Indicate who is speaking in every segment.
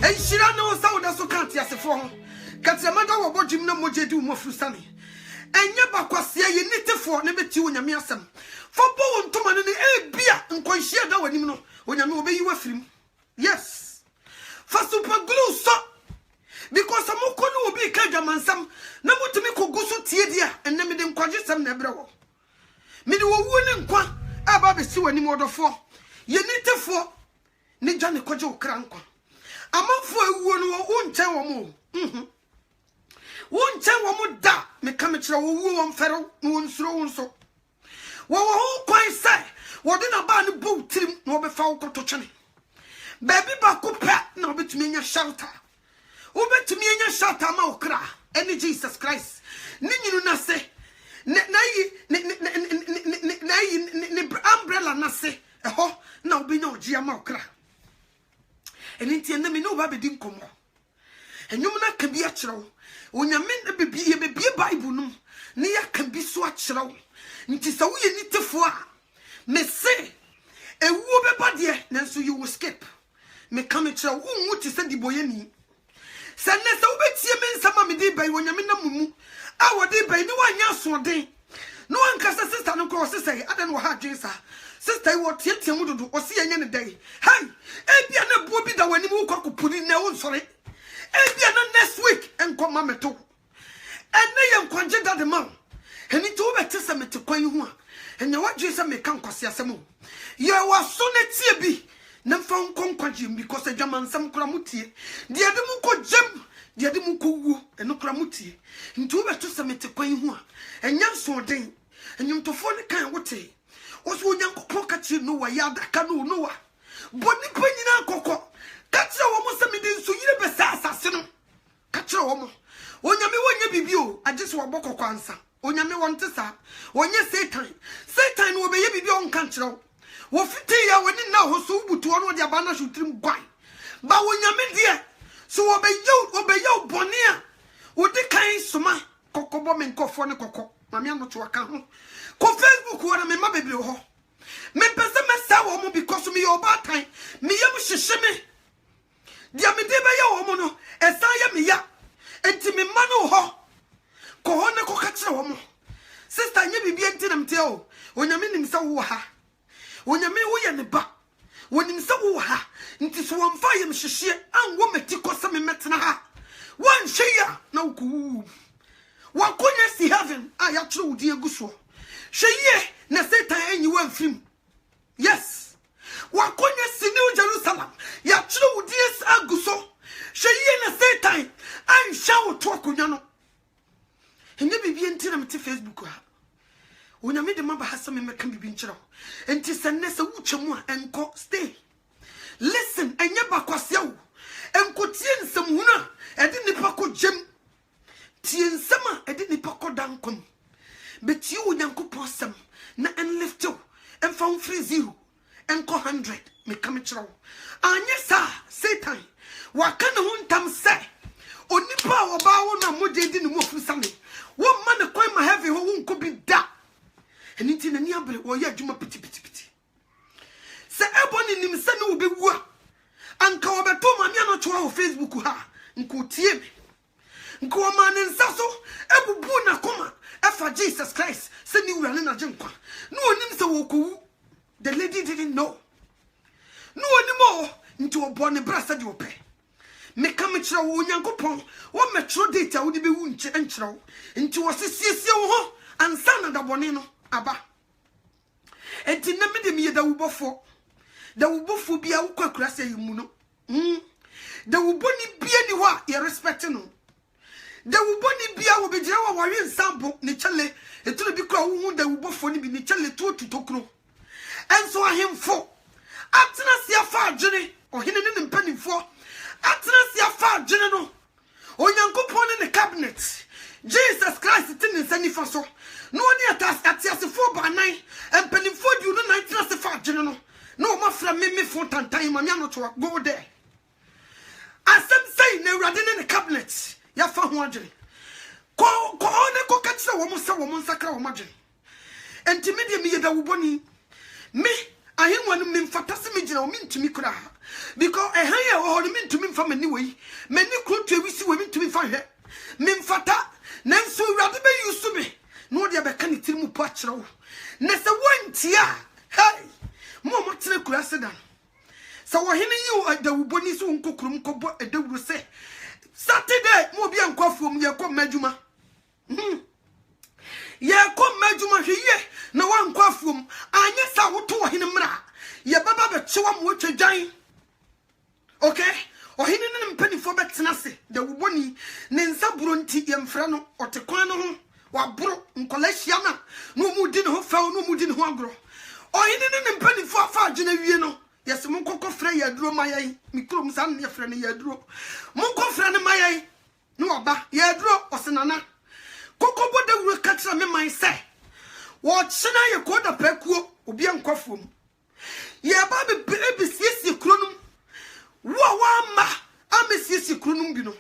Speaker 1: And Shira no sound as so can't yes for Katsamada or Bojim no moje do more frusani. And Yabakwasia, you need to for never two in your miasam. For Bowen Toman and a beer and quite share that when you know you were free. Yes. For super glue so because some more will be Kagaman some number to make go so tear and never them quadrants some nebro. Middle wooden qua about the sewer any more for. You need to for Nijani Kojo Cranko. I'm up for a won't tell more. Won't tell one more da, make come at your woo ferro, moon thrown so. What won't quite say, what did a band boat trim, no be foul to Chani. Baby Baku pat, no bit me in your shelter. Who bet to me in your shelter, Mokra, any Jesus Christ. Ninu Nase, umbrella Nase, a ho, now be no Giamokra. And in the end, no baby didn't come. And you can be a troll. When you meant to be a Bible, near can be so troll. It is a way you need to for. May say, a woman body, then so you will escape. May come at your womb to send the boy any. Send us over to your men, some of me by when you mean no moo. Our day by no one else one day. No one can sister no cross to say, I don't know how Jason. Sister, what yet you would do or see any day. Hey, Ebiana Bobby that when you could put in their own sorry. Ebiana next week and come mamma too. And they am conjecture the mom. And it over testament to Quayua. And the what Jason may come cause Yasamu. You are so net TB. Never found Jim because the German some cramuti. The Adamuko Jim, the Adamuku, and no cramuti. Into over testament to Quayua. And young so day. And you to phone the kind what say. Was when young pocket you know a yard canoe noah. But the penny coco. Catch your woman some so you never say assassin. Catch your woman. When you I just want Boko Kwanza. When you want to say, when you Satan will be on control. What 50 years when you know who to one of the abandoned should trim by. But when you're dear, so obey you, Bonia. Would the kind summa, Coco bomb and coffee coco, Mamma to account. Ko Facebook what am my baby ho. Me pese me sa wo because me your bad time. Me yam hihye me. Dia me de be ya wo no, esa ya me ya. Enti me ma no ho. Ko ho ne ko ka kire wo mo. Sister nye bibi enti na mte o. Onyame nim sa wo ha. Onyame wo ye ne ba. Wonim sa wo ha. Nti so wo mfa yam hihye an wo meti ko sa me metena ha. Wan hye ya na ku. Wa konya si heaven aya tru udi eguso. Sheye na Satan enyi wan film. Yes. Wakonya si New Jerusalem. Ya chiro udies aguso. Sheye na Satan an shawo to akonya no. Enye bibi enti na mete Facebook ha. Onya me de maba hasame meka bibi nchiro. Enti senne se wuchemu a enko stay. Listen, enye bakwase wo. Enko tie nsem huna e de nipa ko jem. Tie nsema e de nipa ko dankom. But you would possum, na and lift you, and found 30, and 100, me come at you. And yes, sir, Satan, what can a one time say? Only power bow na moje didn't move from Sunday. One man a coin my heavy who won't could be that. And it's in a near or ya juma pity. Say, Ebony in him son will be war. And Kawabato Mamiano to our Facebook ha, and could tear me. Go man in Sasso, Ebu Buna Coma. For Jesus Christ, send you running a junk. No one so woku. The lady didn't know. No anymore into a bonny brass at your pay. Make come at your own young coupon, one metro data would be wounded and throw into a CCO and son of the bonino, Abba. And to name me the Uber for the Uber be a quackrasa you muno. The Uboni be anywhere, irrespective. The Uboni Bia will be Jawa Warrior sample, Nichale, a to be crowned the Uber for Nichale to Tokro. And so I him for Atanasia far journey or hidden in penny for Atanasia far general or young coupon in the cabinet. Jesus Christ, it's in the Sunny Faso. No one task at 4 by 9 and penny for you the night as far general. No more from me for time, I'm not to go there. As some say, no rather in the cabinet. Ya fa ho adwene ko ne ko katse wo mo sa wo mo sakra wo magwene enti me de me yeda wo boni me ahemwa no memfata se megina o mentumi kura because ehanye o ho mentumi mfa mani wei mani kroto ewisi we mentumi fa hwe memfata nanso urade be yusu me no de be ka ne tiri mu po akere wo na se wontia hey mo tene kura sedan sa wo hene yi adawuboni so nkokurum kobo adawuru se Saturday mo bia nkofuom ye ko madwuma ye ko madwuma hweye na wa nkofuom anya sa woto wo hene mra ye baba be chewa mo twedwan okay ohene ne mpanifo betena se dawuboni ne nsaburo nti ye mfra no otekwan no ho wa boro nkola hia na no mu di ne ho fa no mu di ne ho agro ohene ne mpanifo afa adwena wie no yes mon kokko fra yaduro mayai mikrom san ne fra ne yaduro mon kokko fra ne mayai no oba yaduro osenana kokko bodawuro katra me man se wo chena ye koda pakuo obi ankofom ye ba be ebisiesi kronum wo wa ma amesiesi kronum bi no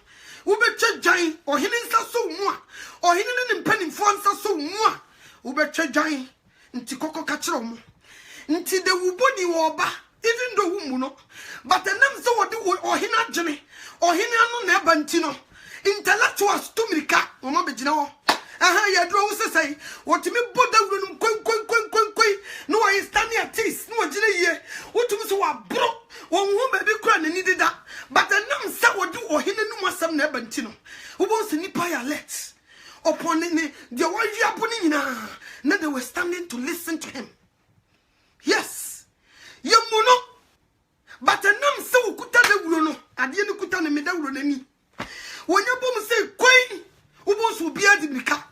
Speaker 1: wo betwa dwan ohene nsa so mu a ohene ne mpanimfo nsa so mu a wo betwa dwan nti kokko katra mo nti de wuboni wo oba even though woman no but enam so what ohina gene ohina no na bantino intellectuals to mirika o ma begina ho aha ya dro wo sesai what me bodawuro no kwen no I stand at this no gine ye wotum so wa bro won hu ba bi kura na ni dida but enam so what ohina no masam na bantino wo bo se nipa ya let upon ne the one you aponi nyina na they were standing to listen to him. Yes. Yemuno but enam se ukuta dawuro no ade ne kuta ne medawuro nani wonya bom se kwen ubonso bia di mirika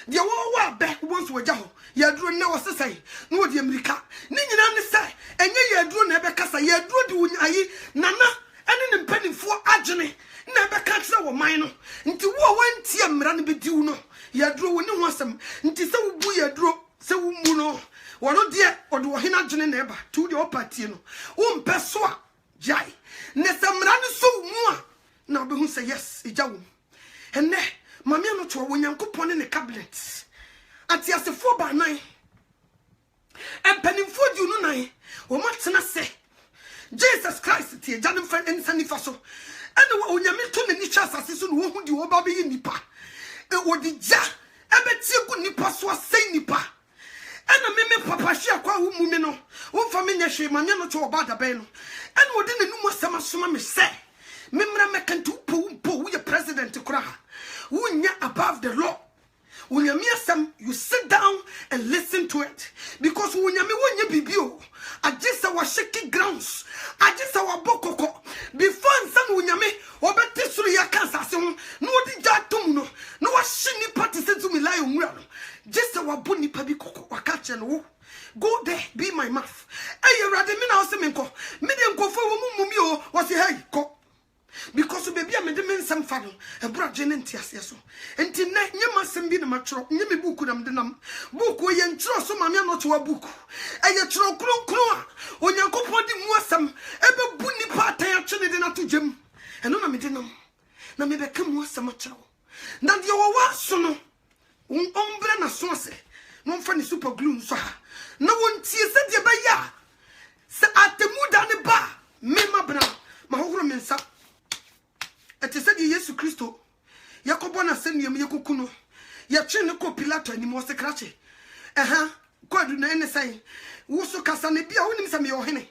Speaker 1: de wo wa be ubonso wagya ho yaduro na wosesai na wodi amerika ni nyina ne se enye yaduro na be kasa yaduro di wonyayi nana ene ne mpanifo agene na be ka kira wo man no nti wo wantie mmra ne bediwu no yaduro woni ho asem nti se wubu yaduro se wumu no wono de odo hina gene na eba tu de opatie no wo mpeso a jai ne samra ne so mu a na obehu say yes ejawo enne mame no to wonyankopon ne cabinet ati asefo ba nan empanimfo di unu nan wo matena se Jesus Christ tie janem fan ensani faso ene wo onyame to ne ni cha asase so no wo hu di wo ba be yi nipa e wodi ja ebetie gu nipa so asai nipa ena meme papa hia kwa wu mu me no wo fa me nya hwe ma me no to oba da ben no ena wodi ne numu asama soma me se memra mekantu po wo ye president kura wo nya above the law wo nya me asam you sit down and listen to it because wo nya me wo nya bibio agisa wa shaky grounds agisa wa bokoko before nsan wo nya me obete suru ya kansa se ho no wodi ja tom no no wa shini party se to me lie onwura no just wa boni pa bi koko wakache no go there be my mouth ey rade me na o se me nko me de nko fo wo mumumi o wo se hey ko because baby am de men sam fa no e bra je ne ntiase so enti na nyema sem bi na matro nyeme buku na mde nam buku ye ntro so ma me no to wa buku eye tro kronkron a onyankopon di mu asam e be bu nipa atan a twene de na to gem eno na me de nam na me be ka mu asam atro na de wo wa so no ombre na so ase no mfa ni super glue so ha na wontie se de ba ya se atemu da ne ba me mabra ma hokro me nsa ete se di Yesu Kristo yakobo na se niem yekuku no ye twe ne ko Pilato ani mo se krache kwadu na ene sai wo so kasa ne bia wonim se me yo hene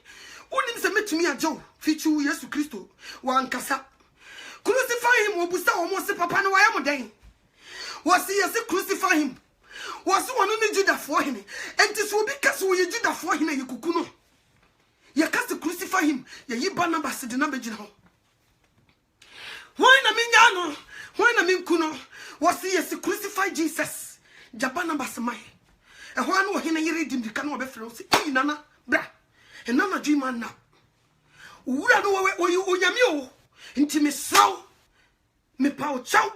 Speaker 1: wonim se metumi ajo fichu Yesu Kristo wa nkasa crucify him obusa wo mo se papa ne wa ya mo den was yes crucify him was one ni Judah for him enti so bi kase wo ye Judah for him yekuku no ye kase crucify him ye yi Barnabas de na begina ho why na minyano why na minkuno was yes crucify Jesus jabana basmai e ho anu hene yire dimdika na obefre o se nana bra e nana dwima na wura no wo onyame o nti me saw me pa o chaw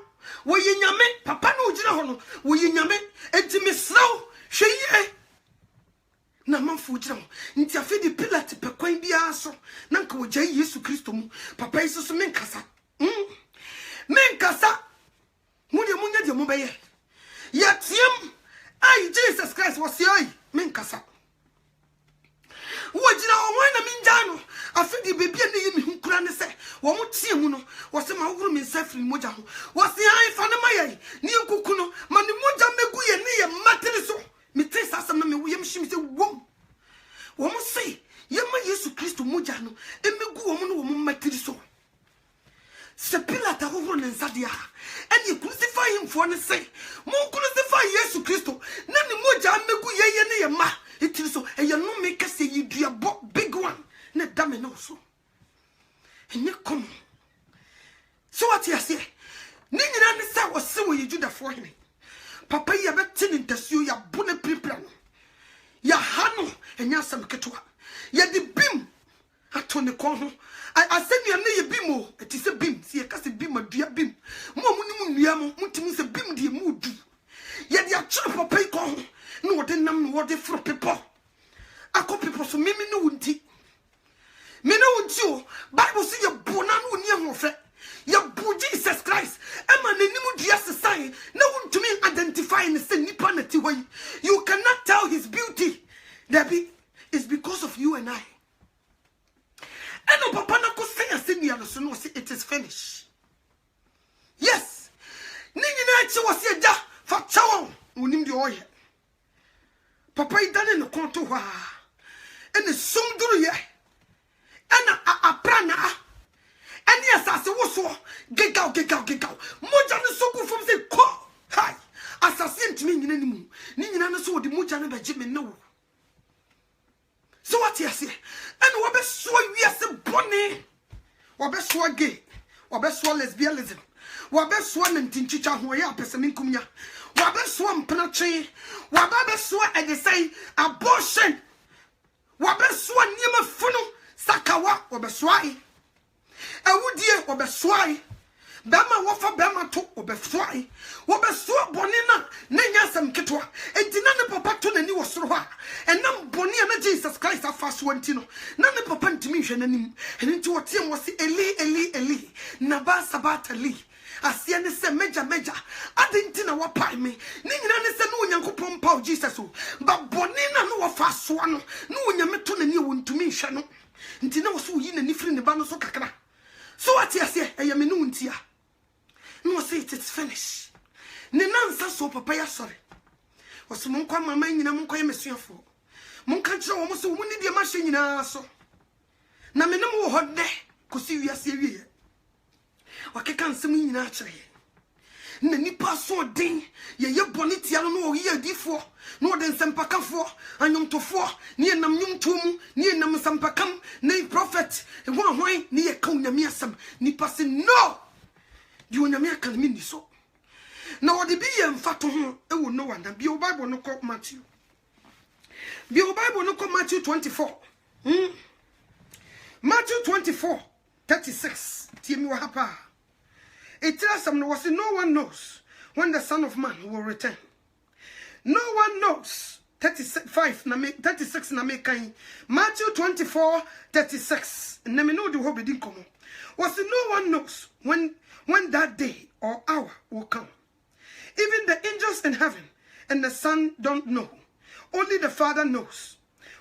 Speaker 1: wo yenyame papa no ugina ho no wo yenyame nti me saw hweye na manfo ugina ho nti afedi Pilate pekwan bia so na nka wo gye Yesu Kristo mu papa yesu so menkasa menkasa mudi munya de mo beye yatiem ai Jesus Christ was yoi menkasa Wajina wana minjano. Afidi baby and the yimi hukurane say. Wamuti muno. Wase ma ugru min sefri moja. Wase hai fana maya. Niyo kukuno. Mani moja meguye niye mateliso. Mite sasa na me uyemshimi se wom. Wamu say. Yema Yesu Kristo moja no. Emegu wamu wamu mateliso. Se Pilate ahoro ne nsadia. And you crucify him for ne say. Mo crucify Yesu Kristo. Na ni moja megu yeye ne ye ma. It is so, and you no make us say you do a big one. Ne damn no so. And you come. So what you say? Nini na say was so you do that for him. Papa ya betin in the ya bone preplan. Ya hano and ya some ketua. Ya the beam at on the corner. I send you a beam. It is a beam. See a cast beam, a dear beam. Momunimun yamo, muntimus a beam, dear mood. Yet ya chop a pay con. No, what them what they for people. I call people so me no unti. Me no unti. Bible say your bonan unia mofe. Your bu Jesus Christ. Emma ne nimu dia society. No one to me identify in the same nipanati way. You cannot tell his beauty. Debbie, it's because of you and I. And no papa na ko say asini ya so no say it is finished. Yes. Nini na chi was ye da fa chawo. Unim di oye. Papa yi dane no konto hwa ene sumduru ye ena aprana ene asase woso gegaw moja ne soku fom se ko hai asase ntimi nyina ni mu ni nyina ne so odi moja ne beje me no so what you say ene wo be so wiase bone wo be so gay wo be so lesbianism wo be so nantinchicha ho ya pese minkumnya Wabeswa mpenache, wabeswa edesai abortion, wabeswa nyema funu sakawa wabeswai, ewudie wabeswai, bema wafa bema to wabeswai, wabeswa bonina nenya samketwa, edinane papa to nani wasroha, enam bonia na Jesus Christ afaswantino, nane papa ntimi hwenanim, enti wotiam wasi Eli naba sabata li. Asia ne se meja adenti na wapai me ni nyina ne se no onyankopon pa Jesus o ba boni na no wafa so no no onyameto na ni wontumi hwe no nti na wo so yi na ni firi ne ba no so kakra so ati asia eya me no ntia no say it is finished ne nansa so papa ya sori wo so mon kwa mama nyina mon kwa yemesuafo mon ka kire wo mo so wo ni de ma hwe nyina so na me ne mo ho de kosi wiase wiye wakeka nsem nyina akire na nipa so den ye bonitia no ye adifo no de nsempakafo anyomtofo ne enam nyumtom ne enam nsempakam ne prophet hwan ne ye ka onyame asem nipa se no di onyame aka me ni so na wode bi ye mfato ho ewo no wanda bi o Bible no ko Matthew 24 Matthew 24:36 tiemi wa hapa. It tells them no one knows when the Son of Man will return. No one knows. 36 na me kan. Matthew 24:36. Na me no the whole bedin komo. No one knows when that day or hour will come. Even the angels in heaven and the Son don't know. Only the Father knows.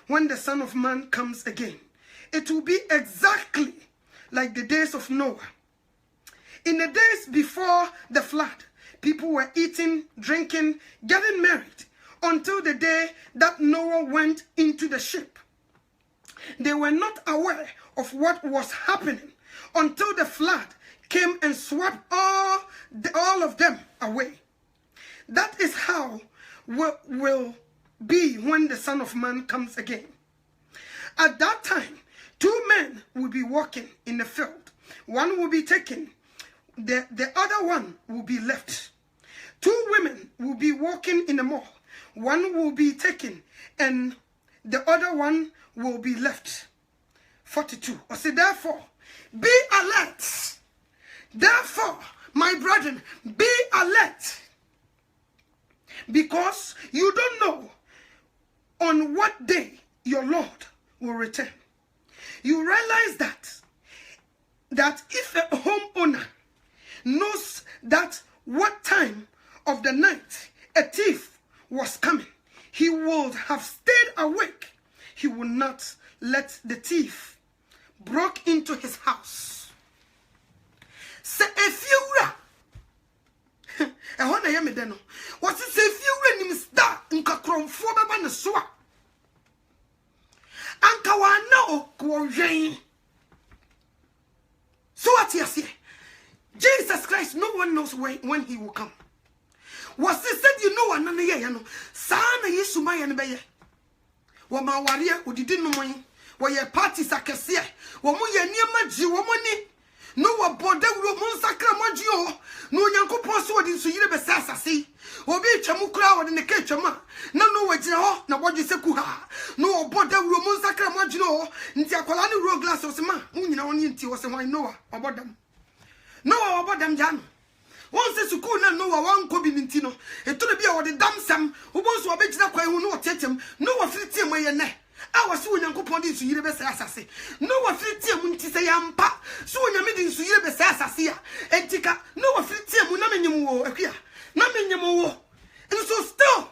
Speaker 1: When the Son of Man comes again, it will be exactly like the days of Noah. In the days before the flood, people were eating, drinking, getting married until the day that Noah went into the ship. They were not aware of what was happening until the flood came and swept all of them away. That is how will be when the Son of Man comes again. At that time, 2 men will be walking in the field. One will be taken. The other one will be left. 2 women will be walking in the mall. One will be taken and the other one will be left. 42. I say, therefore, be alert. Therefore, my brethren, be alert. Because you don't know on what day your Lord will return. You realize that if a homeowner knows that what time of the night a thief was coming, he would have stayed awake. He will not let the thief broke into his house. Say a few ehona ye me de no what say few nim star nka kromfo beba ne so a anka wa na okwo hwen so what you say Jesus Christ no one knows when he will come. Was he said you know anana ye no sa na Yesu ma ye ne be ye wo ma ware odidi no mon wo ye party sakese wo mo ye niam agi wo mo ni no wa boda wuro mo nsakra mo agi o no Nyankopon so odi nso yire be sasase obi twam kura wo de ne ka twam na no wa gina ho na bodwe seku ha no boda wuro mo nsakra mo agi no nti akola ne wuro glass o se ma unyina woni nti wo se hwan Noah obodam Noah obodam jan won se suku na Noah wan ko bi nti no etoro bia wo de dam sam ubonso obegina kwan hu no otetem Noah fiti mo ye ne awa so Nyankopon di nsu yire be se asase Noah fiti mu nti se yampa so Nyame di nsu yire be se asase a entika Noah fiti mu na menyem wo akua na menyem wo nso still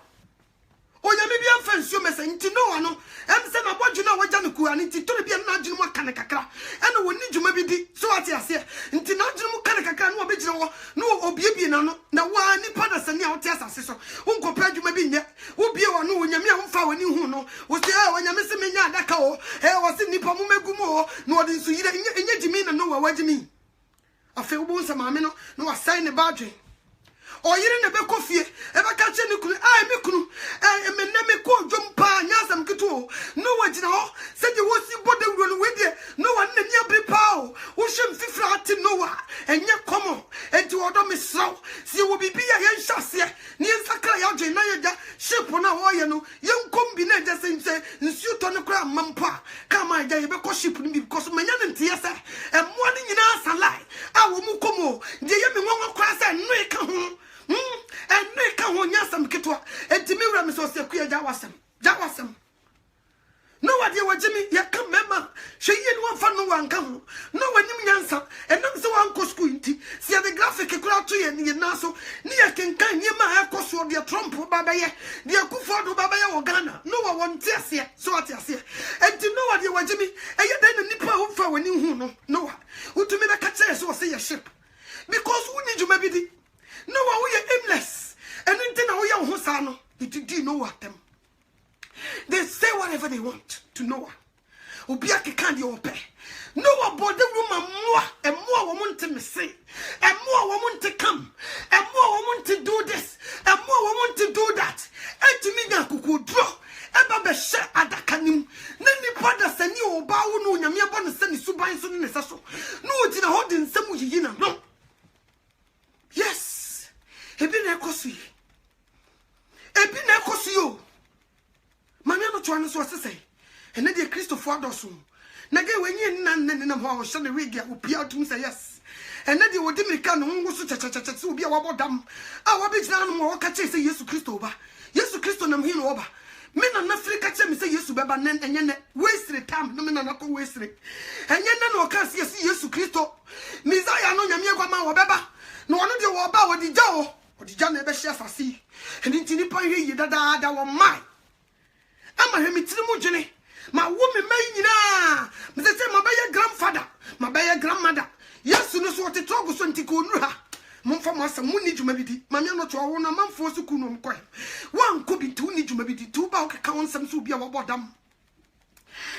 Speaker 1: Onyame bia mfa nsuo mese nti Noah no em se na bodju na wagya ne kuwa nti toro bia na adwene mu aka ne kakra ena woni dwuma bi di so ate ase nti na adwene mu ka ne kakra no obegyina wo no obiebie na no na wa nipa da sane a wote asase so wonkopra dwuma bi nye wo bie wo no Onyame a mfa woni hu no wo se Onyame se menya adaka o wo se nipa mu megum o no odi nso yire enye gimi na Noah wagimi afi wo bonsa maame no no wasan ne badwe oyire ne be kofie e be ka che ne kunu ai me kunu me na me ko dwom pa nyasam kito no wagina ho se de wosi boda wuro no we de no wa na nia bre pa o wo hwem fifra ati Noah enye komo enti wodo me sraw si wo bibia ye nhase ne nsakra ya dwen na ye ja ship na wo ye no ye nkom bi na je se nsu to ne kra mampa ka ma ja ye be ko ship ni bi because manya ne ntie se e mo ne nyina salai a wo mu komo de ye me ngongo kwa se no e ka ho and make a one yasam kitwa and to me ram so se kuya jawasam no idea what Jimmy ya come member she yen one fan no one come no one nim yansa and nam so one ko school nti see the graphic kura to ye ni na so ni ya kenkan ni ma ha ko so de Trump baba ye de akufo do baba ye wo Ghana no one want ase so ate ase and no idea what Jimmy e ye den nipa ho fa wani hu no utumi be ka kire so say ye ship because who need you maybe di Noah we are aimless and then we are hosano it did Noah them they say whatever they want to Noah obiake kan de ope Noah body room and more want to say and more want to come and more want to do this and more want to do that and to me na kuku draw eba be she adakanim na nipa da sani oba wo no Nyame aba no sani suban so ne saso no gina hodin samu yina no yes ebi na ekosu yo mane no twa no so sesai ene de Christopher adoso na ge wenye nna ho ho shane wigia opia tum say yes ene de wodi mirika no ngo so chachachacha se obi a wabodam a wabegina no mo ka che say Yesu Kristo ba Yesu Kristo nam hi no oba me na Afrika che me say Yesu beba nen enye ne wasted time no me na ko wasted enye na no ka say Yesu Kristo Messiah no nyame agwa ma wo beba no ono de wo ba wodi jawo odija na ebe hia asase eni ntini pa hwe yi dada wo mai ama hwe mitiri mu dwene ma wo me mai nyina me se ma ba ye grandfather ma ba ye grandmother Yesu no so te togo so ntiko onuru ha momfa mo asam munni djuma bidi ma me no to wo na mamfo su ku no mkoy wan ko bi tu ni djuma bidi tu ba o ka won sam so bi a wo bodam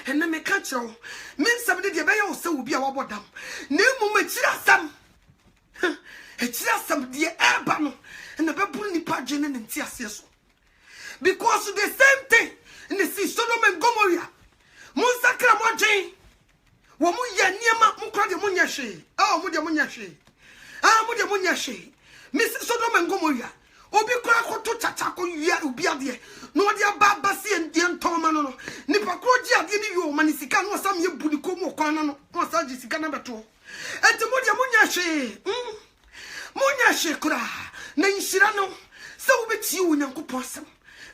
Speaker 1: enne me ka kiro men sam de be ye o se obi a wo bodam na mu ma kira sam Echira some dear Abano and the people in the pageant and Tiasis. Because the same thing in the sea Sodom and Gomorrah. Monsakra Moje Wamuya Niama Mukadi Munyashi. Oh, Mudia Munyashi. Ah, Mudia Munyashi. Miss Sodom and Gomorrah. Obi Krako to Tatako ya Ubiadie. No dia Babasi and Dian Tomano. Nipakroja dini yo manisika no sam ye budikomo kwana no. Masaji sikana beto. And the Mudia Munyashi. Monya shekura na nshira no se wo beti wo Nyankopon asem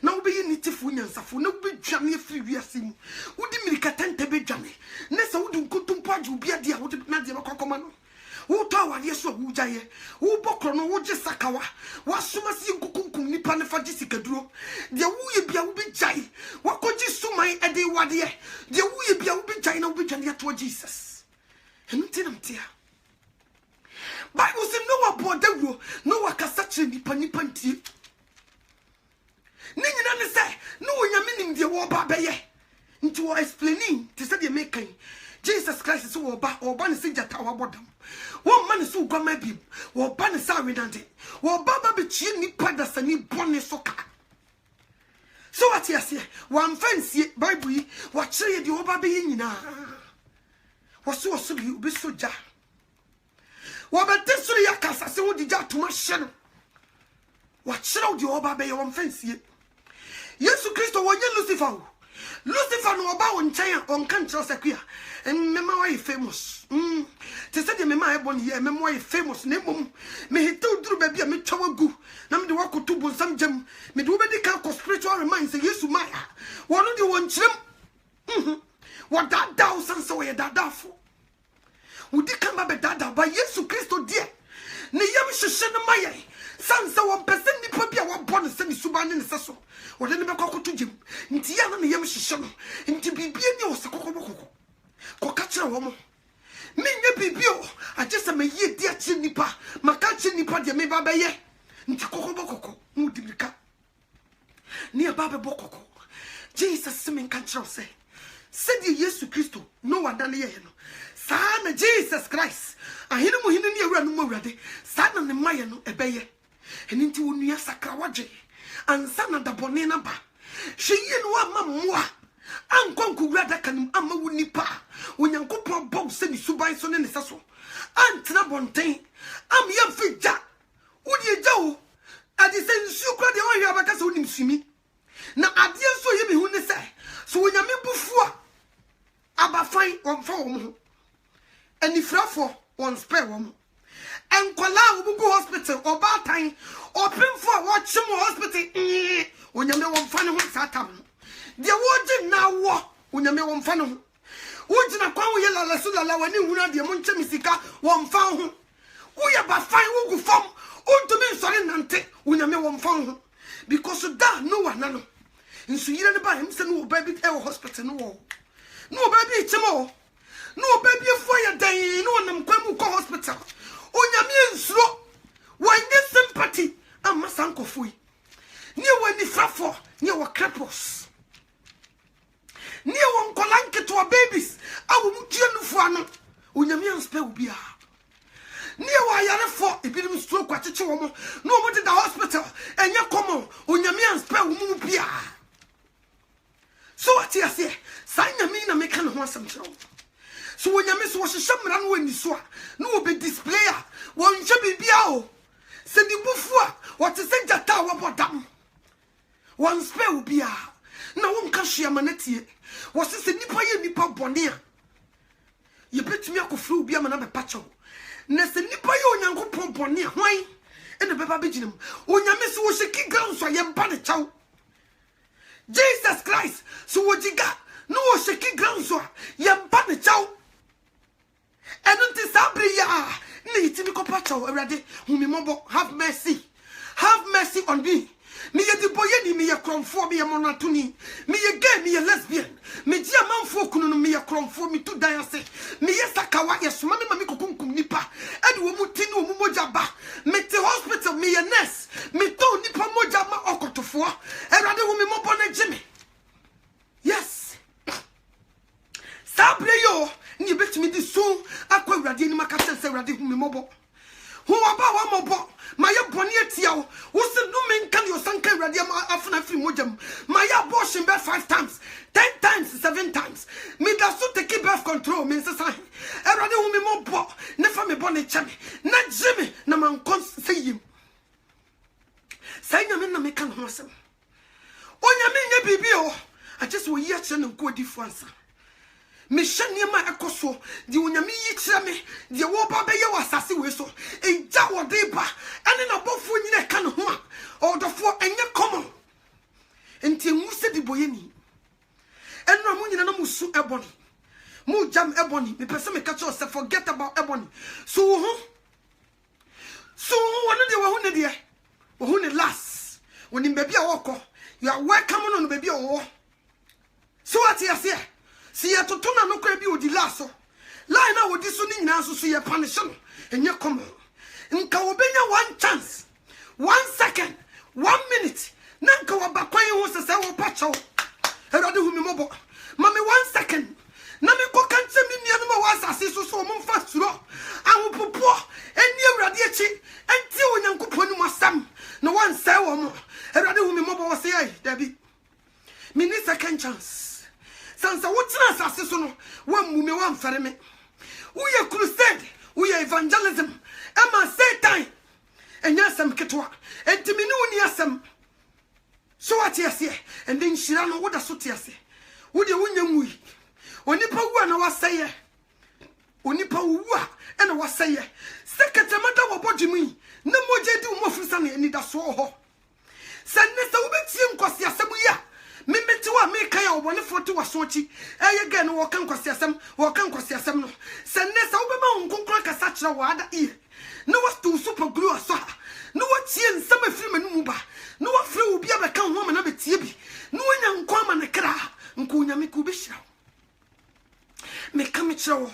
Speaker 1: na wo be yinitifo nyansafo na wo be dwane afiri wiase mu wo di mirika tente be dwane na se wo di nkontompo aju bia dia wo na dia bakokoma no wo to awade so wo gyaye wo bokro no wo gye sakawa wasoma si nkukunkum nipa ne fa gye sikaduro de wo ye bia wo bi gyaye wakoji suman ede wade de wo ye bia wo bi gyaye na wo bi dwane to Jesus enunti namtia Bible says no one board no one can search nipa ntie ni nyina ne say no onyame nim de wo ba beye nti wo explaining te say de make Jesus Christ so wo ba ne se jata wa bodam wo man so gwama bi wo ba ne sa wenante wo ba ba be chie nipa da sani bone so ka so what you say one fancy Bible yi wa kire de wo ba be nyina wo so bi obi soja wo ba te so ya kasa se wo dija tuma hye no wa kire de wo ba be one fancy Yesu Kristo wo nye Lucifer no oba won nchen on kan kire sekua mema wa famous te say de mema e boni ye mema wa famous na mom me hitew duru ba bia me twa gu na me de wakoto bonsam jam me de obedi kan ko spiritual remind say Yesu maya wono de won kirem what that down sense we that dafo udi kan ba be dada ba Yesu Kristo die ne yam hyehye no maye sansa won pese nipa bia wa bone se ni suba ne seso wode ne be kokoto jim nti ya na ne yam hyehye no nti bibie ni o se kokobokoko ko ka kire wo mo minye bibio agese me ye dia kire nipa maka kire nipa de me ba be ye nti kokobokoko mu dibika ni e ba be bokoko Jesus simen kan kire se said Yesu Kristo no one done ye no sana Jesus Christ ahinu mu hinu ni awura no mu awurade sana ne maye no ebeye eninti wonua sakra waje ansa na dabone na ba hyeyi no ama moa ankonku wurada kanum ama wunipa onyankopon bom se ni suban so ne ne saso antina bonten am ye fija wodi eja o adi se nsu kra de ohwe abaka se wonim sumi na ade so ye me hu ne se so onyame bufua abafan wonfa wo anifrafo won spare wo enkola obugu hospital obatan opinfo watchim hospital onyame wonfa ne ho satam de woji na wo onyame wonfa ne ho wojina kwa wo ye lala so lala wani huna de mo nche misika wonfa ho wo ye bafan wo gu fam ontumi nsore nante onyame wonfa ho because that no one no nsu yire ne ba him se no baby e hospital no baby chemo no baby for ya dan no nam kwamu ko hospital onyame nsuro wanye sympathy amma sankofui ni wani frafo ni wa crepos ni won kolanke to babies awu mutie nufu ano onyame anspe ubia ni wa yare fo ebinim stroke acheche wo mo no mo de da hospital enye komo onyame anspe wo mu bia so what you say sanyame na meka ne ho asem kiro so onyame so wo hyehyemra no wani so a no wo be displayer won hye bibia o se di bufu a what se jata wo bodam won spell ubia na won ka hye amanetie wo se nipa ye nipa bone a ye betumi akofru ubia ma na be pacho na se nipa ye onyankopon bone a hwan ene beba beginem onyame so wo hye ground so ye mba ne chaw Jesus Christ so wojiga no wo hye ground so ye mba ne chaw enunti sabri ya ni timi ko pacho awrade humi mobo have mercy on me me ye di boye ni me ye kromfo me ye monatuni me ye gay me ye lesbian me dia manfo kunu no me ye kromfo me tu dan ase me ye sakawa ye soma me mami kokunkum nipa ede wo muti no wo moja ba me te hospital me ye nurse me to nipa moja ma okotofo awrade humi mobo na jime yes sabre yo ni betimi di so akwa awrade ni makase se awrade humi mobo who about one more my bony atia wo se no men kan yo sanka awrade ma afuna fi mojam my abortion birth 5 times 10 times 7 times me da so take birth control me se sai awrade humi mobo ne fa me bone chame na jime na man kon seyim sai na me na me kan ho asem onya me nya bibi o I just wo yi a che no ko di fuansa me shania ma ekoso di onyame yi kire me di wo ba be ye wasase we so eja wo de ba ene na bofo nyine ka ne ho a odofo enye common enti enwu se di boye ni enu amu nyina na musu eboni Mu jam ebony. Me person me catch us forget about ebony. So one of the one there. Who last when in baby a you are welcome on baby or so what you say? See ya to tuna no crabby with the lasso. Line out with this one now so see your punishment and your come. In Kawabenya 1 chance, 1 second, 1 minute. Nanka Bakway was a sour patcho. Heradu Mimobo. Mammy 1 second. Namiko can't send me near was a sister so moon fast law. I will poor and near Radiachi until Yanko Ponuma Sam. No one sour more. Heradu Mimobo was say, Debbie. Mini second chance. Sansa what's an assassin? One mummy one for me. We are crusade. We are evangelism. Emma say time. And yasam ketwa. And Timinu yasam. So what you say? And then she ran what a suit you say. Would you win your wee? Onipa and I was say. Onipa and I was say. Second matter of body me. No more jedu more for and it so ho. Send Mr. Ubetium Cosia Sabuya. Mimitua make a 140 was sochi. I again walk on Cosiasam, walk on Cosiasam. Send Nessa Obama on Conquer such a word ear. No was too super glue or so. No what she and some film and muba. No what flew be a count woman of a tibi. No one young common a cra, Nkunya Mikubisha. Make come it show.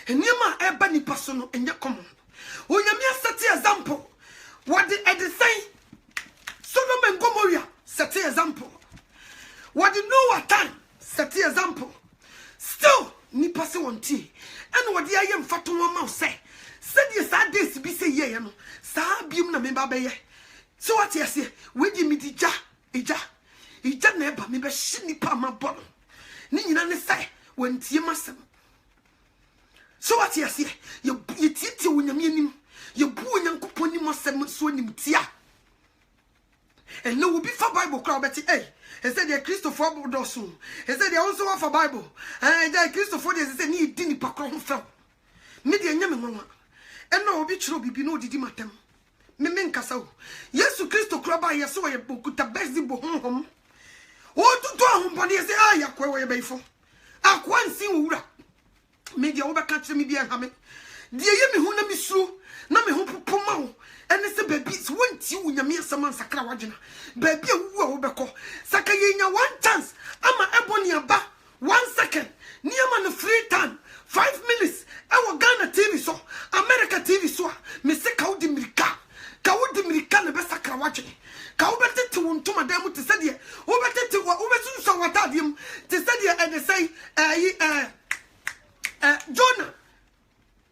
Speaker 1: And Yama ebony personal in your common. When you set example, what did I say? Sodom and Gomorrah set example. What do you know what time? Set example. Still, ni pass one tea. And what the I am Fatuma mouse say. Said yes, I did be say ye, no. Sa beam na me babe. So what you say? We give me the ija neba, me be shini pa my bottom. Nina ne say, when tea masam. So what you say? You titi when you mean him. You boo and coupon him masam so him tia. And no will be for Bible crowd, Betty, eh? He said, "They Christopher Bodosun." He said, "They also have a Bible." And they Christopher, they said, "Need didn't pack on fell." Media Yamama. And no be true, be no did matem. Memen Casso. Yes, to Christo Crabba, yes, so I book the best in Bohom. What to do home, but yes, I acquire bay for. I quite see Ura. Media over country me be a hammock. Dear Yemi Huna Missu, Nami Hope Pomau. And it's a baby, it's 1 2 in your mere Saman Sakrawajina. Baby, who Beko. Sakayina 1 chance. I'm a Ebonia ba 1 second. Niaman 3 time. 5 minutes. Our Ghana TV so. America TV so. Mr. Kaudimirika. Kaudimirika ne best Sakrawajini. Kaubete to one to Madame to say, Ubete to what Ubesu Watadium to say, and they say, Jonah.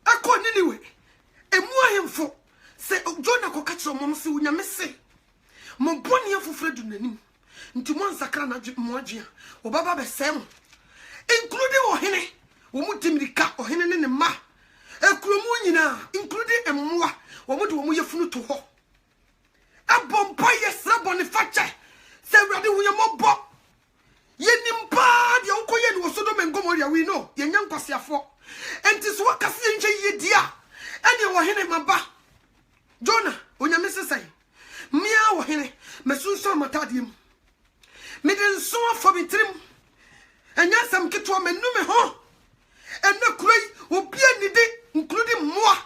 Speaker 1: I call anyway. And more him for. Say, Jonah ko catch your mom, so you say. Mon bonny for Fred Dunanim. Into one sacrana Mogia, or Baba Sam. Including Ohene, Umutimika, or Henen and Ma. A Crumunina, including a Mua, or what will you flew to ho? A bompire saboniface. Say, rather, we are more bob. Yenimpa, the uncle Yen was Sodom and Gomorrah, we know, Yen young Passia for. And tis what a singe ye dear. And you were Hene Maba. Jonah, when you miss a say, Meow, Henny, Messusa Matadium. Midden so for me trim. And yes, I'm get to a menume ho. And no cray will be any day, including moi.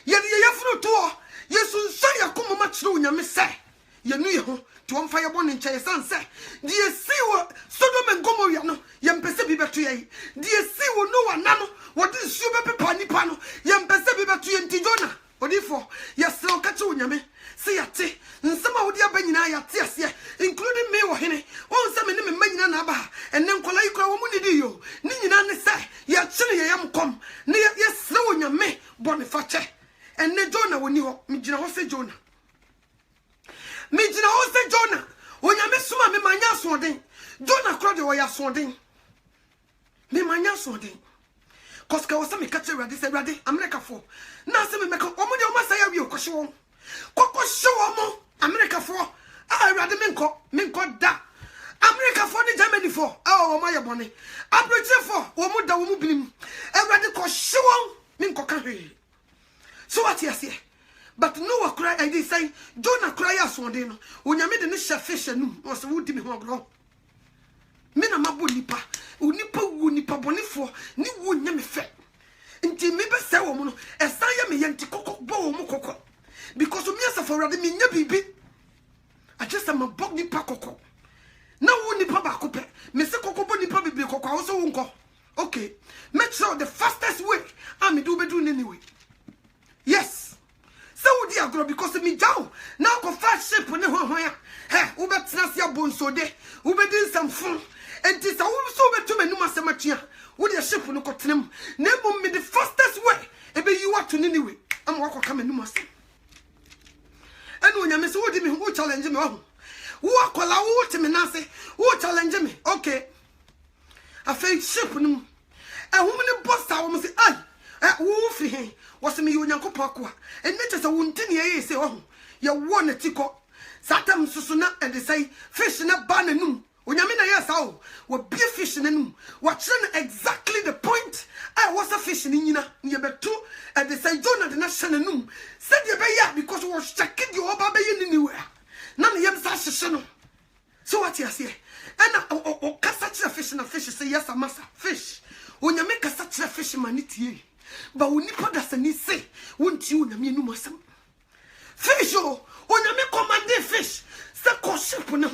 Speaker 1: Yet ye have no tour. Yes, say a come much low in your miss say. You knew to one fire one in Chayasan say. Do you see what Sodom and Gomorrah no? Yam Pesebi Batue. Do you see what no one nano? What is Suba Panipano? Yam Pesebi Batue and Tijona. Odifo, yes, so catch on me. See a tea, and some of the Benina, yes, including me or Henny. One some in the Menina, and then Colaika Womunidio. Nina say, ya chilly am come. Near yes, slow in your me, Boniface. And then Jonah when you Mijina Hose Jonah. Mijina Hose Jonah. When you miss Suma, me my yaswording. Jonah cried away yaswording. Me my yaswording. Koska was some catcher ready, said ready, America for. Now, some make a woman, you must say, you caution. Coco show America for. I rather Minko da. America for the Germany for. Oh, my bonnie. I'm pretty for. Woman, the woman beam. I rather call show Minko can. So what you say? But no cry, I did say, Jonah cry us one day. When you made the niche fish and was would me grow. Mina Mabulipa. unipa wu nipa bonifo ni wu nya me fe nti me be se wo mu no esan ye me yenti kokko bo wo mu kokko because me asafo rade me nya bibi I just am a bog nipa kokko na wu nipa ba ko pe me se kokko bo nipa bibi kokko a wo so wo nko okay make sure the fastest way am do be do anyway yes so we dey agro because me down now ko fast ship ne ho ya we betina sia bonsode we be din samfun enti sa wo so betu manum asematua we dey ship no kotenem na mum me the fastest way e be you to anyway am wa ko ka manum asem enu onyame so wo di me wo challenge me wo akola wo te me na se wo challenge me okay afei ship no ehum ne boss a wo say ai wo fi he wo se me onyankopon akoa enne chese wo ntini ye se ye wo na tiko satam susu na e de say fish na ba na num onyame na yes awo wo be fish na num wo kire exactly the point I was a fish ni nyina ye beto e de say Jonah de na hye na num said ye be ya because wo check the oba be ye anywhere na ne yem sa hye no so what you say and o kasa kire fish na fish say yes amasa fish onyame kasa kire fish manitie ba unipa da sani say wonti onyame enu masam fish onyame commande fish say ko ship no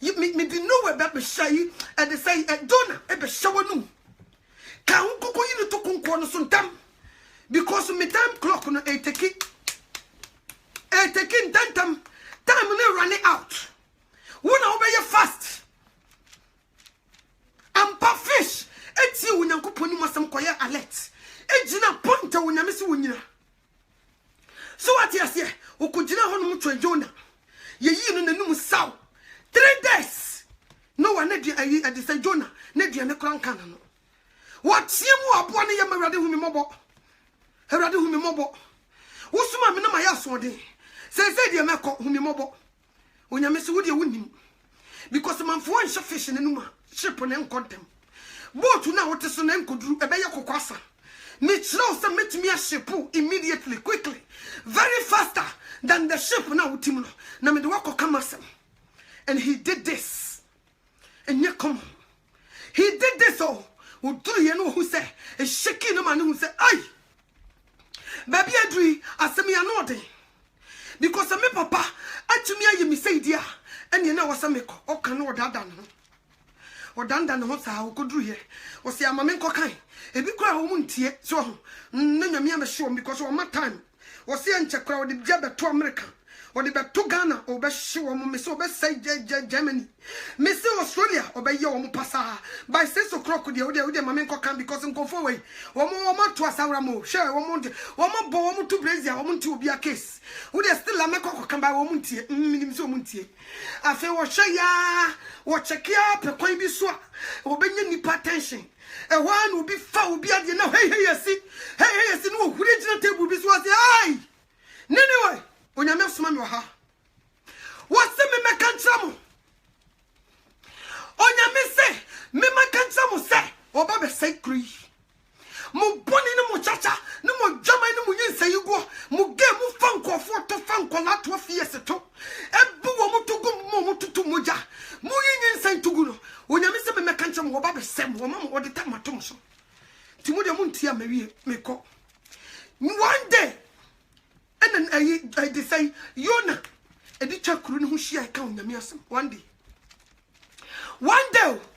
Speaker 1: me di know where be shay and they say Jonah e be shawo no ka hu kokko yi to konko no so ntam because me time clock no e take ntam time no running out wona obey fast ampa fish eti onyankopon ni masam koye alert ejina point onyame se wonyina so what you say okujina ho no mutwe Jonah ye yi no nanum saw 3 days no one na dia de say Jonah na dia ne kranka na no what tie mu abo ne ye mawrade hu mi mobo Erade hu mi mobo wo suma me na ma ya so de say dia meko hu mi mobo onyame se wo de wonim because manfo nhye fish ne numa ship ne nkontem boat na wote so na nkoduru ebe ye kokwasa me chiro se metimi a ship immediately quickly very faster than the ship na wotim no na me de wakoka masem and he did this and you come he did this uduru ye no hu se e sheki no man hu se ai baby adri asemi anode because me papa atumi aye mi say dia ene na wasameko o kan no dada no odanda no sa okoduru ye o se amame nkokan ebi kura wo muntie so na nyame amehwe because o ma time o se enche kura o de bia beto America o de beto Ghana o be hye wo me so be say Germany me say Australia o be ye wo pasa by 6 o'clock de o de mame nkokan because nkofo we wo to asawra mo hwe wo bo wo to Brazil wo muntie obi a case wo de still ameko kan ba wo muntie minim so muntie afi wo hwe ya wo check ya pe kwan bi so o be nya nipa attention e wa no bi fa obi ade na hey yesi no huri gina table bi so ase ai anyway onyame soma me ha wo se me meka ntra mo onyame se me meka ntra mo se oba be sai kri mo boni ne mo chacha ne mo jama ne mo yinsa yigo mo ge mo fankofo to fankola to fiese to ebu wo mo to go mo tutu moja mo yinsa tugu no onyame se me meka ntra mo oba be sem wo mo de tamatom so ti mo de mo ntia mawie me ko one day and then I say Yona edi chakuru ne ho hia ka onyame asem one day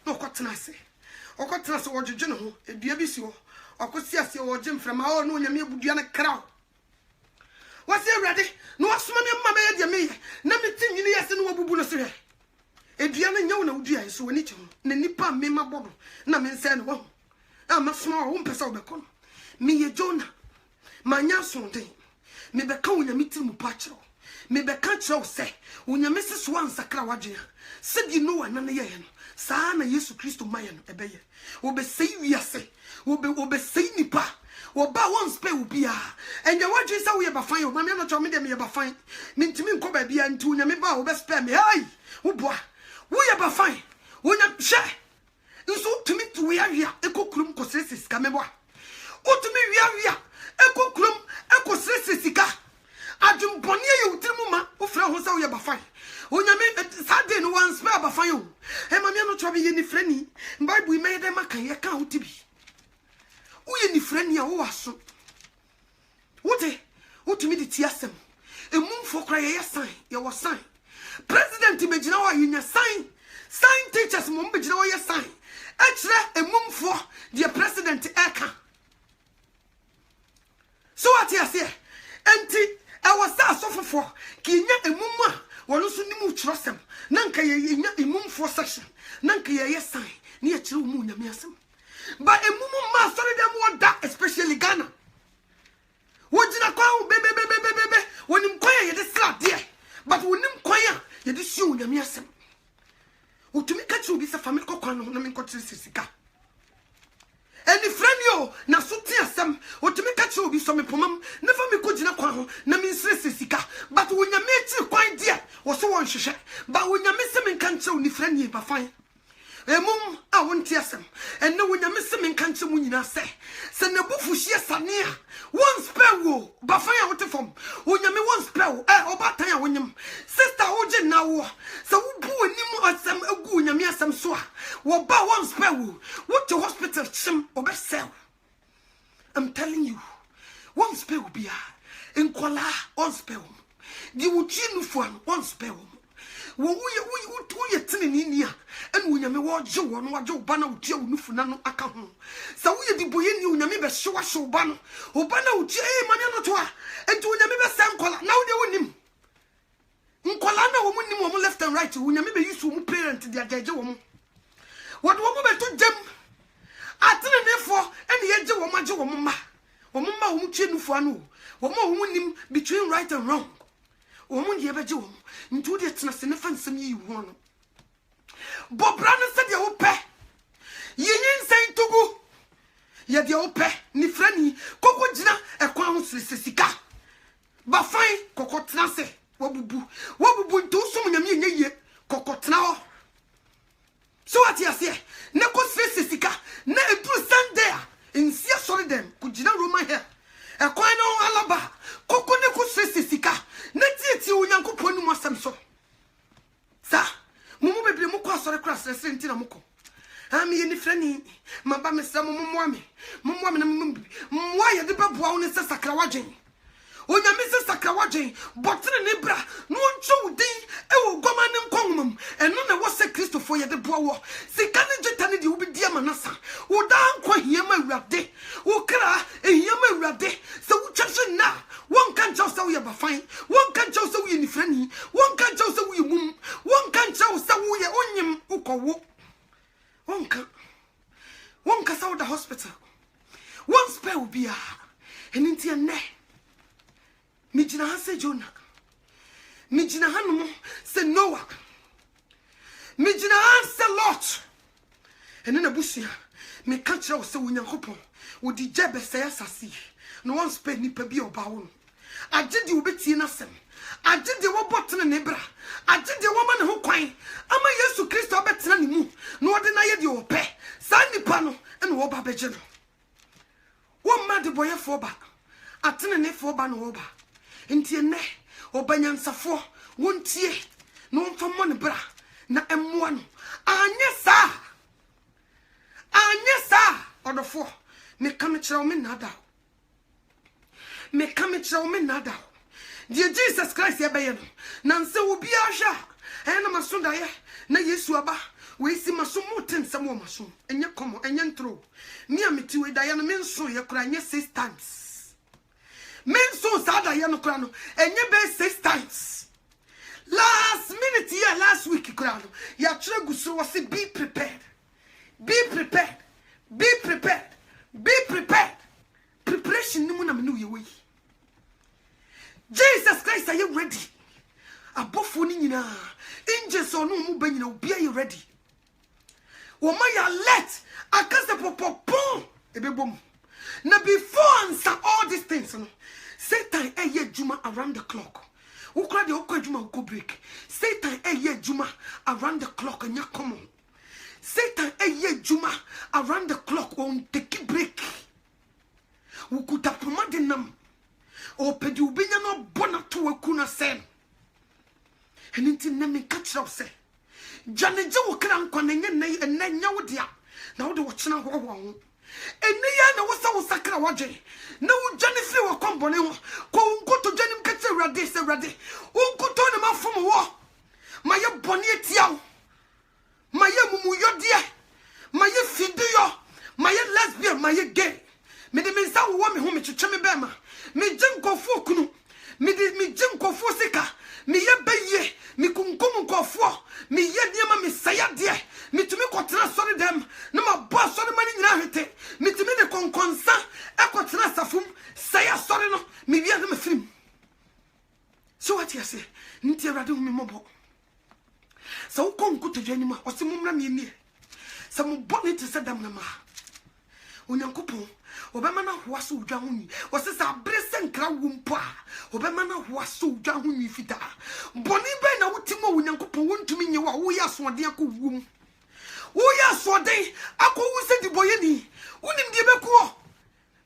Speaker 1: no kwatena se wo dwedwe ne ho edua bi si ho akosi ase wo gye mframa o no onyame abudua ne kraw wase awrade no wasoma me mama ye de me na meti nyini yese no wabubu no se edua ne nyawo na wudua so woni che ho na nipa me mabodo na me nse ne wo amasoma wo mpesa wo bekono me ye Jonah manya sonde me beka onyame ti mu pacho me beka kire se onyame seso ansakra wadwe se di no wana ne ye no saa na Yesu Kristo maye no ebeye obesei wiase obesei nipa oba won spe ubia enye wadwe se wo ye bafan yo mame no cho me de me ye bafan me ntimi nko ba bia nti onyame ba obespe me ai wo boa wo ye bafan onyame hye nso tumi tu ya wia ekokurum kosresis ka me boa otumi wia ekokurum ekosresisika adwumbone ye utirimu ma ofra ho se wo ye bafan onyame sade no wan spe bafan yo e mame no twa be ye ni frani Bible me dem aka ye ka hotibi wo ye ni frani a wo aso wote wotumi di ti asem emumfo kra ye sign ye wo sign president imagine wa yinya sign teachers mo mbegina wo ye sign ekire emumfo the president eka so what you say enti e was asofofo ki nya emumu a wono so nimu kirosem na nka ye nya emumfo section na nka ye sign na ye kire mu nyame asem ba emumu ma sorry dem woda especially Ghana wojina kwa bebe wonim kwa ye de slap there but wonim kwa ye de show nyame asem utumi ka chi obi se family kokwa no na me nkotire sisika eni friend yo na so ti asem utumi ka chi obi so me pomam na fa me kogina kwa ho na me nsire sisika but wonyame chi kwan there wo so won hwehwe ba wonyame se me kan che oni friend ye ba fan emum a wonti asem enne wonyame se me kan che mu nyina se na bufu hie sane a won spell wo ba fan ya wote fom wonyame won spell obatan ya wonyam sister oje na wo se wo bu onim asem egu wonyame asem so a wo ba won spell wo wote hospital chim obesel. I'm telling you won spell bia enkola won spell di wuchi nufu an won spell wo ye tinini ni a enu nyame wo je wo no waje oba na utie unufu na no aka ho sa wo ye di boye ni nyame be hyewa hye oba no na utie mane no to a enti nyame be san kola na wo de wonim nkola na wo munim wo left and right wo nyame be use wo parent dia jaje wo mo wo de wo be to jam atene nefo ene ye je wo maje wo ma wo tie nufu anu wo munim between right and wrong wo mo ye beje wo ntu de tena se ne fansem yi ho no bobra no se de wo pe yin sen tugu ye de wo pe ni frani koko gina ekwan ho sisika ba fine koko tena se wabubu ntu sum nyame nye koko tena ho so what you say ne ko sisika na edu sunday in sia sorry dem ku gina roman here ekwan no alaba koko ne ko sisika na tieti onyankopon nu asem so sa mumu bebre mu kwa sore kra sese ntina muko ami ye ni frani maba me sra mumu ame na mwa ye de beboa woni se sakra wadwen onyame se sakra wadwen botre ne bra no ncho udin e wo goma ne nkonwum eno na wo se Kristofo ye de boa wo sika ne jeta ne de wo bi dia manasa wo da nkwa hiema awurade wo kra hiema awurade se wo twese na won kan chaw se wo ye bafan won kan chaw se wo ye ni frani won kan chaw se wo ye mum won kan chaw se wo ye onyim ukowo won ka sa wo da hospital won spell bia eninti ene mijina ha se Jonah mijina ha no se Noah mijina ha se Lot ene na busia me ka kire wo se wonyankopon wo di jebe se asasi no one spell ni pa bi oba wo agide wo betie na sem agide wo botene ne bra agide wo ma ne ho kwan ama Yesu Kristo betena ne mu no ode na ye de wo pe sa nipa no ene wo ba beje no wo ma de boye fo ba atene ne fo ba no wo ba ntie ne obanyansafo wontie no mfamo ne bra na emmoa no anye sa odofo me kam kire wo me nada die Jesus Christ ye beye no na nse wo bia hwa na maso da ye na Yesu aba we si maso moten sam wo maso enye komo enye ntro mi ameti we da ye no me nso ye kura nye 6 times men so sada ye no kura no enye be 6 times last minute here last week kura no ya kire guso wo se be prepared preparation ni mu na me no ye we Jesus Christ, are you ready? Abofo ni nyina angels onu mu ba nyina obi are you ready? Wo ma ya let akase popopon ebebom na before answer all these things no Satan eye juma around the clock wo kra de okwa juma go break Satan eye juma around the clock anya common Satan eye juma around the clock on take break wo kuta pomade nam o pedi ubinya no bona to akuna sen eninti na me catch up say Janeje wo kran kwa nenye na nya wo dia na wo de wo chena ho ho eni ya na wo sa wo sakra waje na wo jane firi wo kombone ho ko nkoto janim ka tse rade se rade wo nkoto ne mafom wo maye bone etia wo maye mumu yodie maye fidiyo maye lesbian maye gay me de mensa wo me ho me twetwe me bema me jenkofu okunu me jenkofu sika me ye beye me kunkum nkofo me ye niema me saya de me tumi kotra sori dem na ma boss sori mani nyina hwete me tumi de konkonsa ekotra safum saya sori no me wi na me film so what you say nti awrade hu me mobo so konku to dwanima o se mumra me nie se mo boni te se dam na ma onyankopon obema na hoa so udwa ho ni o se sa brese nkra wumpo a obema na hoa so udwa ho ni fita boni be na wutimo onyankopon wontumi nye wo ya asode akowum wo ya asode akowu se diboye ni wonim die bekuo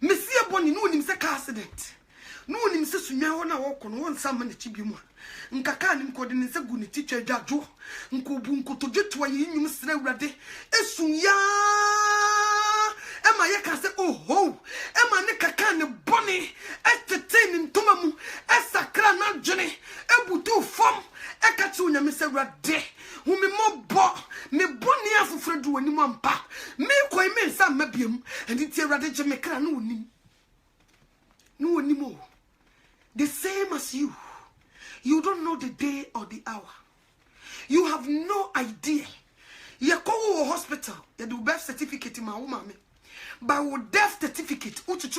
Speaker 1: mesie boni no wonim se car accident no wonim se sunwa ho na wo kono won sam na chibimu nkaka nim ko de ne se gu ne ticha dwadwo nkobu nkotogeto ayi nyum sra awrade esunya ema ye ka se oho ema ne kaka ne boni etetin ntoma mu esakra na dwene ebutu fom ekati onyame se awrade humi mobo me boni afofredu wani ampa me koi me nsa mabiem enti ti awrade je me kra no onim o the same as you. You don't know the day or the hour. You have no idea. You go to hospital, you do birth certificate in my woman. By your death certificate, only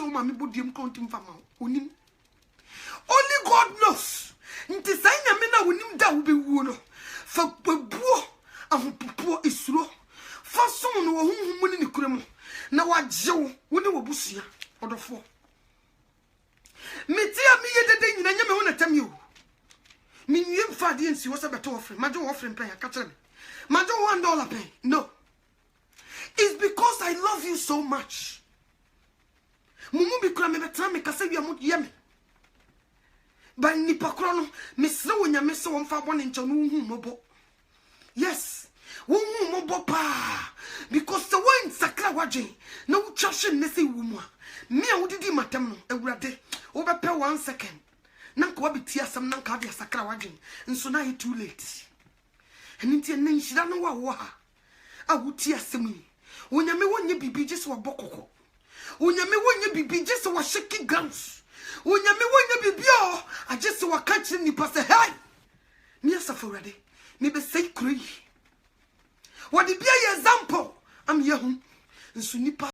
Speaker 1: God knows. Nti sayna me na wonim da wo be wuo no. Fa babuo ahopopo isuro. Fa som no wo hunhum ni kuremu. Na wajew wo ne wobusua odofo. Metia me yedede nyina nya me ho na tam yo. Miniem fadi ensi wo se beto offering. Majo offering pay akatre me. Majo $1 pay. No. It's because I love you so much. Mumu bi kura me betra me kase wi amod ye me. Ba nipa kro no me sre wonya me se wo mfa bone nche no hu mobo. Yes. Wo hu mobo pa. Because the one sakra waje na wo twahwe ne se wu mu a. Me a wodidi matem no awurade wo be pay 1 second. Nanka wabiti asam nanka ade sakra wadwen nso na too late enti en nhyira no wa ha awuti asem ni onyame wonye bibi gye se wabokoko onyame wonye bibi gye se wa shaki grounds onyame wonye bibi o agye se wa ka kire nipa se hey me asafurade me be sei kuro yi wadi bia example am ye hu nso nipa